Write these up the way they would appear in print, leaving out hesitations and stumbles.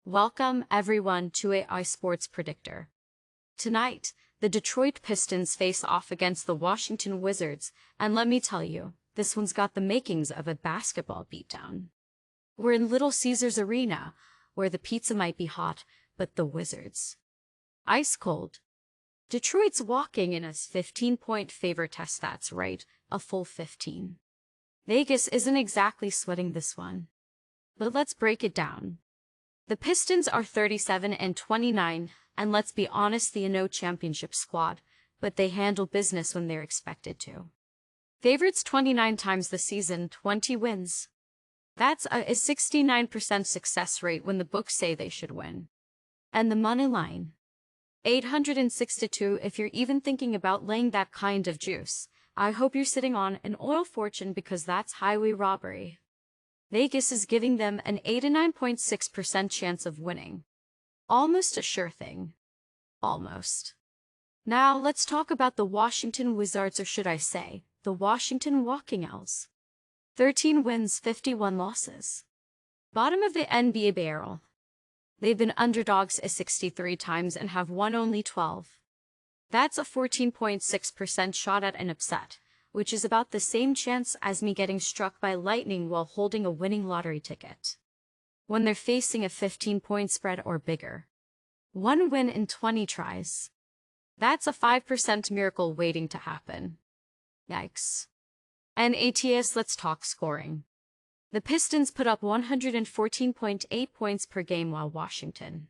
Welcome, everyone, to AI Sports Predictor. Tonight, the Detroit Pistons face off against the Washington Wizards, and let me tell you, this one's got the makings of a basketball beatdown. We're in Little Caesars Arena, where the pizza might be hot, but the Wizards, ice cold. Detroit's walking in as 15-point favorite test. That's right, a full 15. Vegas isn't exactly sweating this one. But let's break it down. The Pistons are 37-29, and let's be honest, the no championship squad, but they handle business when they're expected to. Favorites 29 times this season, 20 wins. That's a 69% success rate when the books say they should win. And the money line? 862. If you're even thinking about laying that kind of juice, I hope you're sitting on an oil fortune, because that's highway robbery. Vegas is giving them an 89.6% chance of winning. Almost a sure thing. Almost. Now let's talk about the Washington Wizards, or should I say, the Washington Walking Owls. 13 wins, 51 losses. Bottom of the NBA barrel. They've been underdogs 63 times and have won only 12. That's a 14.6% shot at an upset, which is about the same chance as me getting struck by lightning while holding a winning lottery ticket. When they're facing a 15-point spread or bigger. 1 win in 20 tries. That's a 5% miracle waiting to happen. Yikes. And ATS, let's talk scoring. The Pistons put up 114.8 points per game, while Washington,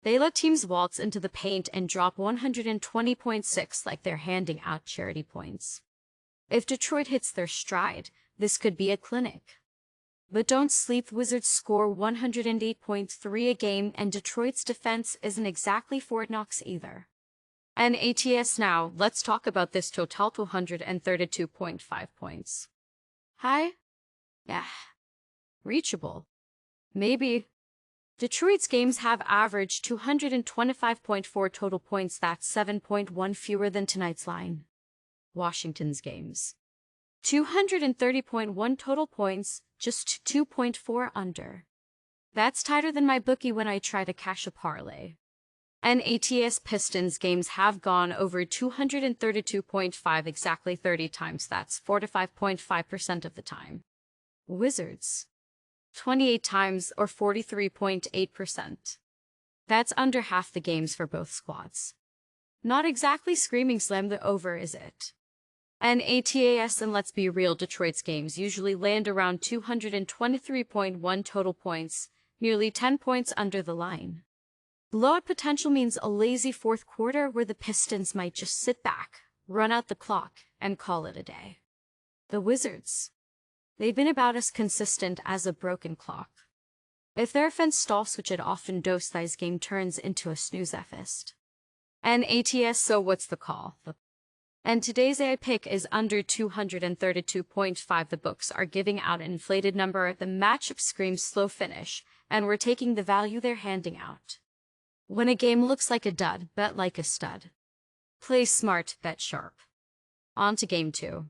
they let teams waltz into the paint and drop 120.6 like they're handing out charity points. If Detroit hits their stride, this could be a clinic. But don't sleep, Wizards score 108.3 a game, and Detroit's defense isn't exactly Fort Knox either. And ATS, now, let's talk about this total: 232.5 points. High? Yeah. Reachable. Maybe. Detroit's games have averaged 225.4 total points. That's 7.1 fewer than tonight's line. Washington's games, 230.1 total points, just 2.4 under. That's tighter than my bookie when I try to cash a parlay. And ATS, Pistons games have gone over 232.5 exactly 30 times. That's 45.5% of the time. Wizards, 28 times, or 43.8%. That's under half the games for both squads. Not exactly screaming slam the over, is it? And ATS, and let's be real, Detroit's games usually land around 223.1 total points, nearly 10 points under the line. Blowout potential means a lazy fourth quarter where the Pistons might just sit back, run out the clock, and call it a day. The Wizards, they've been about as consistent as a broken clock. If their offense stalls, which it often does, this game turns into a snooze-fest. And ATS, so what's the call? And today's AI pick is under 232.5. The books are giving out an inflated number. The matchup screams slow finish, and we're taking the value they're handing out. When a game looks like a dud, bet like a stud. Play smart, bet sharp. On to game 2.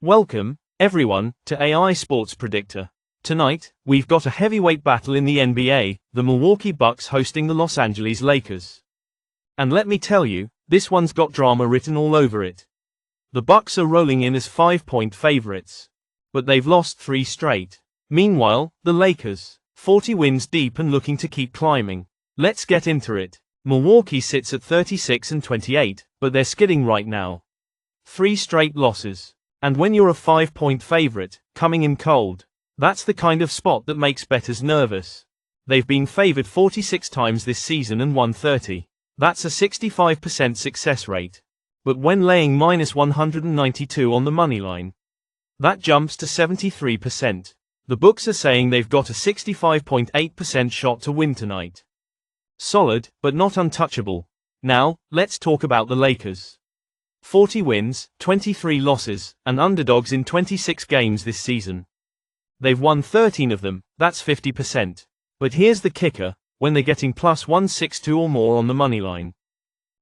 Welcome, everyone, to AI Sports Predictor. Tonight, we've got a heavyweight battle in the NBA, the Milwaukee Bucks hosting the Los Angeles Lakers. And let me tell you, this one's got drama written all over it. The Bucks are rolling in as 5-point favorites, but they've lost 3 straight. Meanwhile, the Lakers, 40 wins deep and looking to keep climbing. Let's get into it. Milwaukee sits at 36-28, but they're skidding right now. 3 straight losses. And when you're a 5-point favorite, coming in cold, that's the kind of spot that makes bettors nervous. They've been favored 46 times this season and won 30. That's a 65% success rate. But when laying -192 on the money line, that jumps to 73%. The books are saying they've got a 65.8% shot to win tonight. Solid, but not untouchable. Now, let's talk about the Lakers. 40 wins, 23 losses, and underdogs in 26 games this season. They've won 13 of them, that's 50%. But here's the kicker: when they're getting +162 or more on the money line,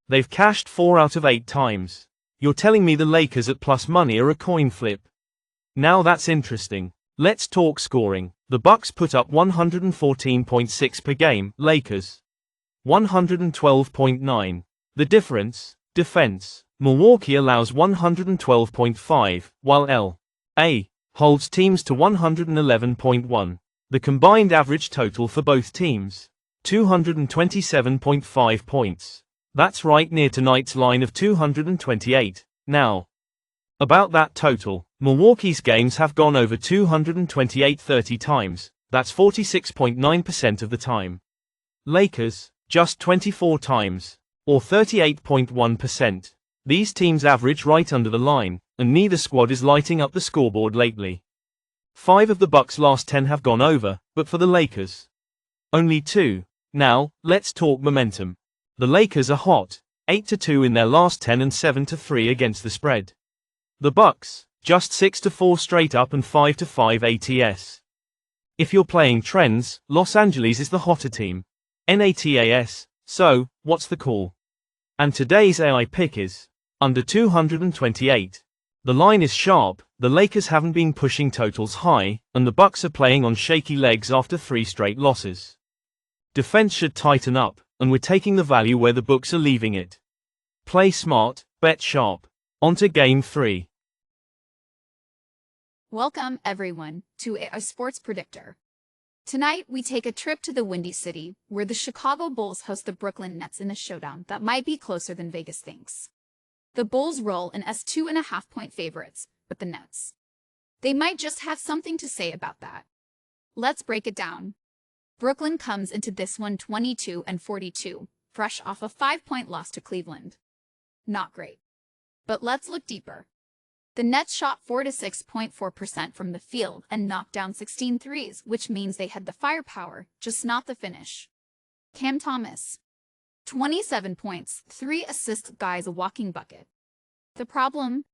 they've cashed 4 out of 8 times. You're telling me the Lakers at plus money are a coin flip? Now that's interesting. Let's talk scoring. The Bucks put up 114.6 per game, Lakers 112.9. The difference, defense. Milwaukee allows 112.5, while L.A. holds teams to 111.1. The combined average total for both teams, 227.5 points. That's right near tonight's line of 228. Now, about that total, Milwaukee's games have gone over 228 30 times, that's 46.9% of the time. Lakers, just 24 times, or 38.1%. These teams average right under the line, and neither squad is lighting up the scoreboard lately. 5 of the Bucks' last 10 have gone over, but for the Lakers, only 2. Now, let's talk momentum. The Lakers are hot, 8-2 in their last 10 and 7-3 against the spread. The Bucks, just 6-4 straight up and 5-5 ATS. If you're playing trends, Los Angeles is the hotter team. NATAS, so, what's the call? And today's AI pick is under 228. The line is sharp, the Lakers haven't been pushing totals high, and the Bucks are playing on shaky legs after 3 straight losses. Defense should tighten up, and we're taking the value where the books are leaving it. Play smart, bet sharp. On to Game 3. Welcome, everyone, to a Sports Predictor. Tonight, we take a trip to the Windy City, where the Chicago Bulls host the Brooklyn Nets in a showdown that might be closer than Vegas thinks. The Bulls roll in as 2.5-point favorites, but the Nets, they might just have something to say about that. Let's break it down. Brooklyn comes into this one 22-42, fresh off a 5-point loss to Cleveland. Not great. But let's look deeper. The Nets shot 46.4% from the field and knocked down 16 threes, which means they had the firepower, just not the finish. Cam Thomas, 27 points, 3 assists, guys, a walking bucket. The problem?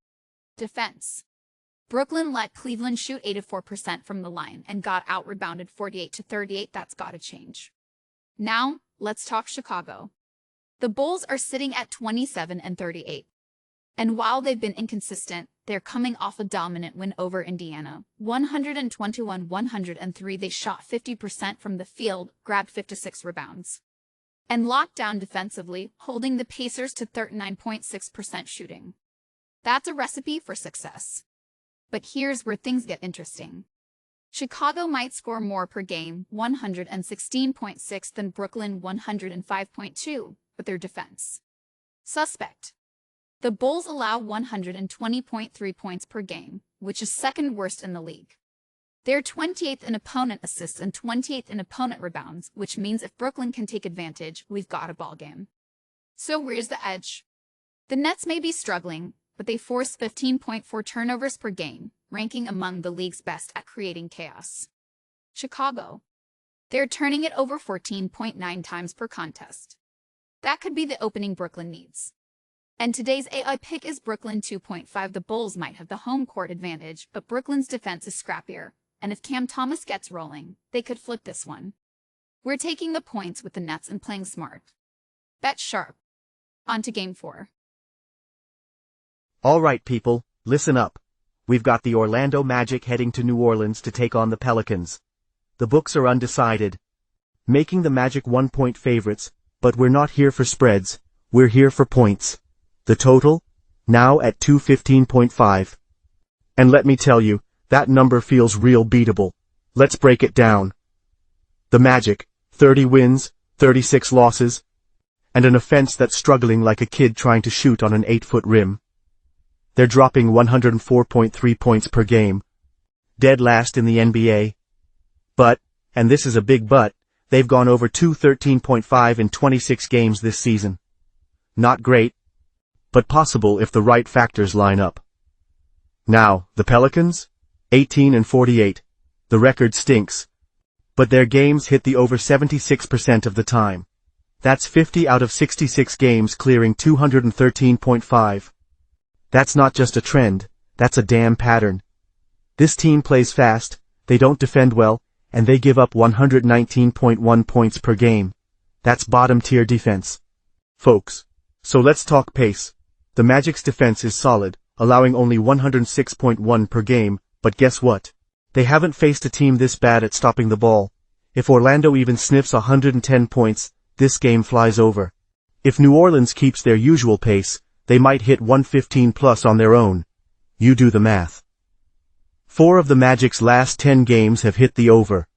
Defense. Brooklyn let Cleveland shoot 84% from the line and got out-rebounded 48-38. That's gotta change. Now, let's talk Chicago. The Bulls are sitting at 27-38. And while they've been inconsistent, they're coming off a dominant win over Indiana, 121-103. They shot 50% from the field, grabbed 56 rebounds, and locked down defensively, holding the Pacers to 39.6% shooting. That's a recipe for success. But here's where things get interesting. Chicago might score more per game, 116.6, than Brooklyn, 105.2, but their defense, suspect. The Bulls allow 120.3 points per game, which is second worst in the league. They're 28th in opponent assists and 28th in opponent rebounds, which means if Brooklyn can take advantage, we've got a ballgame. So where's the edge? The Nets may be struggling, but they force 15.4 turnovers per game, ranking among the league's best at creating chaos. Chicago, they're turning it over 14.9 times per contest. That could be the opening Brooklyn needs. And today's AI pick is Brooklyn 2.5. The Bulls might have the home court advantage, but Brooklyn's defense is scrappier, and if Cam Thomas gets rolling, they could flip this one. We're taking the points with the Nets and playing smart. Bet sharp. On to Game 4. All right, people, listen up. We've got the Orlando Magic heading to New Orleans to take on the Pelicans. The books are undecided, making the Magic 1-point favorites, but we're not here for spreads, we're here for points. The total? Now at 215.5. And let me tell you, that number feels real beatable. Let's break it down. The Magic, 30 wins, 36 losses, and an offense that's struggling like a kid trying to shoot on an 8-foot rim. They're dropping 104.3 points per game. Dead last in the NBA. But, and this is a big but, they've gone over 213.5 in 26 games this season. Not great, but possible if the right factors line up. Now, the Pelicans? 18-48. The record stinks. But their games hit the over 76% of the time. That's 50 out of 66 games clearing 213.5. That's not just a trend, that's a damn pattern. This team plays fast, they don't defend well, and they give up 119.1 points per game. That's bottom-tier defense, folks. So let's talk pace. The Magic's defense is solid, allowing only 106.1 per game, but guess what? They haven't faced a team this bad at stopping the ball. If Orlando even sniffs 110 points, this game flies over. If New Orleans keeps their usual pace, they might hit 115 plus on their own. You do the math. 4 of the Magic's last 10 games have hit the over,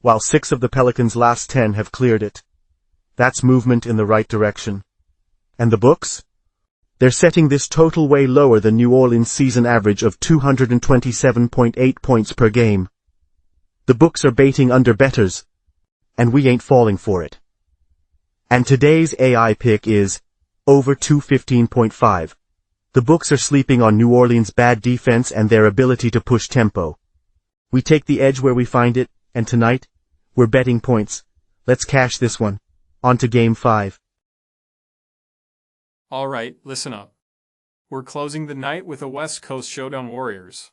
while 6 of the Pelicans' last 10 have cleared it. That's movement in the right direction. And the books? They're setting this total way lower than New Orleans' season average of 227.8 points per game. The books are baiting under bettors, and we ain't falling for it. And today's AI pick is over 215.5. The books are sleeping on New Orleans' bad defense and their ability to push tempo. We take the edge where we find it, and tonight, we're betting points. Let's cash this one. On to Game 5. All right, listen up. We're closing the night with a West Coast showdown Warriors.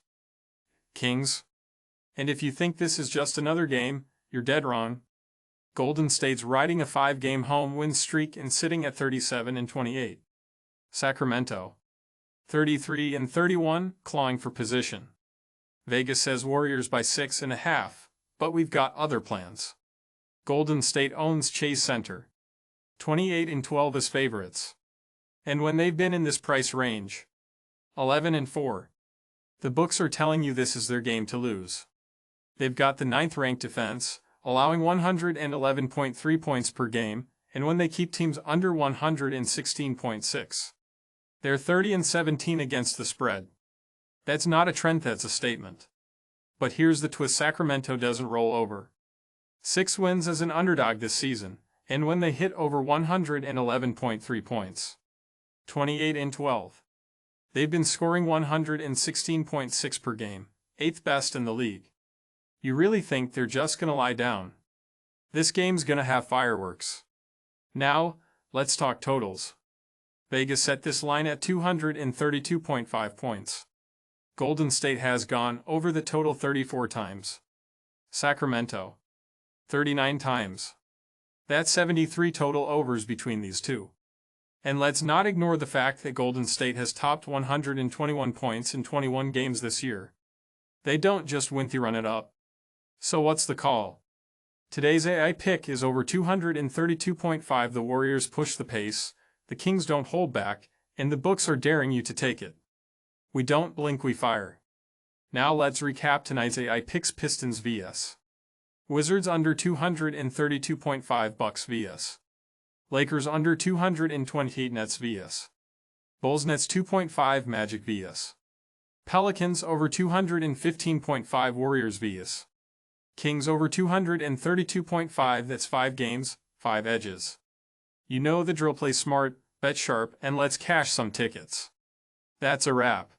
Kings. And if you think this is just another game, you're dead wrong. Golden State's riding a 5-game home win streak and sitting at 37-28. Sacramento. 33-31, clawing for position. Vegas says Warriors by 6.5, but we've got other plans. Golden State owns Chase Center. 28-12 as favorites. And when they've been in this price range, 11-4. The books are telling you this is their game to lose. They've got the 9th-ranked defense, allowing 111.3 points per game, and when they keep teams under 116.6. They're 30-17 against the spread. That's not a trend, that's a statement. But here's the twist: Sacramento doesn't roll over. 6 wins as an underdog this season, and when they hit over 111.3 points. 28-12. They've been scoring 116.6 per game, 8th best in the league. You really think they're just gonna lie down? This game's gonna have fireworks. Now, let's talk totals. Vegas set this line at 232.5 points. Golden State has gone over the total 34 times. Sacramento. 39 times. That's 73 total overs between these two. And let's not ignore the fact that Golden State has topped 121 points in 21 games this year. They don't just win, they run it up. So what's the call? Today's AI pick is over 232.5. The Warriors push the pace, the Kings don't hold back, and the books are daring you to take it. We don't blink, we fire. Now let's recap tonight's AI picks. Pistons vs. Wizards under 232.5 Bucks vs. Lakers under 228 Nets vs. Bulls Nets 2.5 Magic vs. Pelicans over 215.5 Warriors vs. Kings over 232.5. That's 5 games, 5 edges. You know the drill: play smart, bet sharp, and let's cash some tickets. That's a wrap.